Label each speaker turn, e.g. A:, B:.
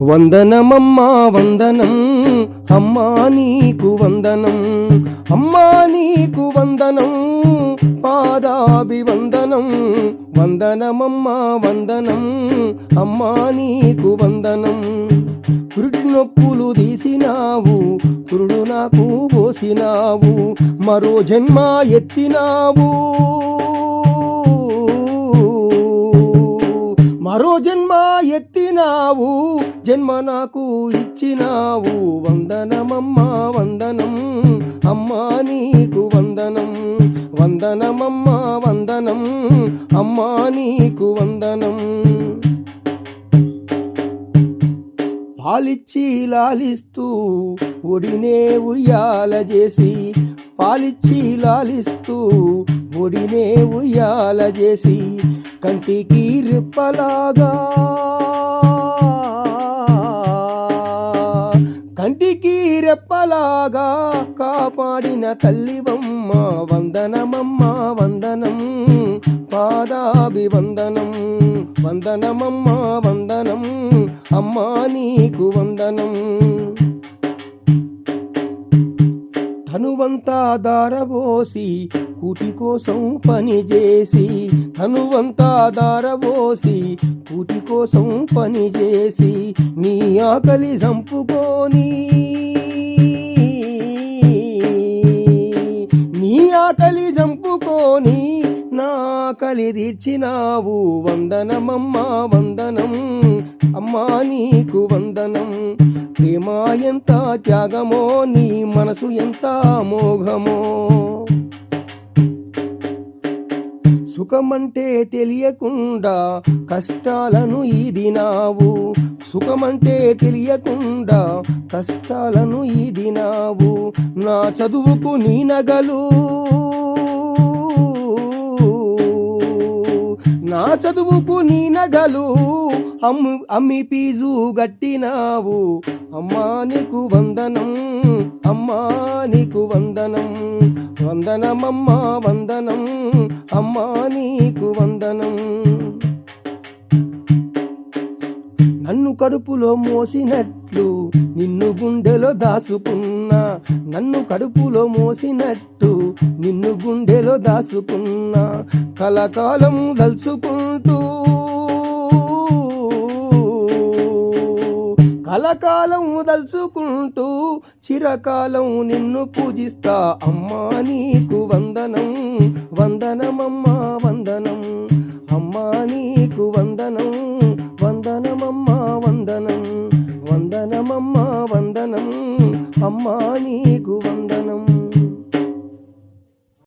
A: వందనమమ్మా వందనం అమ్మా నీకు వందనం, అమ్మా నీకు వందనం, పాదాభివందనం. వందనమమ్మా వందనం అమ్మా నీకు వందనం. పురుటి నొప్పులు తీసినావు, పురుడు నాకు పోసినావు, మరో జన్మ ఎత్తినావు, మరో జన్మ ఎత్తినావు, జన్మ నాకు ఇచ్చినావు. వందనమమ్మా వందనం అమ్మా నీకు వందనం, వందనమమ్మా వందనం అమ్మా నీకు వందనం. పాలిచ్చి లాలిస్తూ ఒడినే ఉయ్యాల చేసి, పాలిచ్చి లాలిస్తూ ఒడినే ఉయ్యాల చేసి, కంటికి రెప్పలాగా, కంటికి రెప్పలాగా కాపాడిన తల్లివమ్మ. వందనమమ్మ వందనం, పాదాభివందనం. వందనమమ్మ వందనం అమ్మా నీకు వందనం. తనువంతా దారబోసి కూటి కోసం పనిచేసి, తనువంతా దారబోసి కూటి కోసం పనిచేసి, నీ ఆకలి చంపుకొని, నీ ఆకలి చంపుకొని నా ఆకలి తీర్చినావు. వందనమమ్మా వందనం అమ్మా నీకు వందనం. ప్రేమ ఎంత త్యాగమో, నీ మనసు ఎంత మోహమో. సుఖమంటే తెలియకుండా కష్టాలను ఈదినావు, సుఖమంటే తెలియకుండా కష్టాలను ఈదినావు. నా చదువుకు నీ నగలు, నా చదువుకు నీ నగలు అమ్మి ఫీజు గట్టినావు. అమ్మా నీకు వందనం, అమ్మా నీకు వందనం. వందనమమ్మా వందనం అమ్మా నీకు వందనం. నన్ను కడుపులో మోసినట్లు నిన్ను గుండెలో దాసుకున్నా, నన్ను కడుపులో మోసినట్టు నిన్ను గుండెలో దాసుకున్నా. కలకాలం దలుచుకుంటూ, కలకాలం దలుచుకుంటూ చిరకాలం నిన్ను పూజిస్తా. అమ్మా నీకు వందనం, వందనమమ్మా వందనం. అమ్మా నీకు వందనం, వందనమమ్మా వందనం. వందనమమ్మా వందనం అమ్మా నీకు వందనం.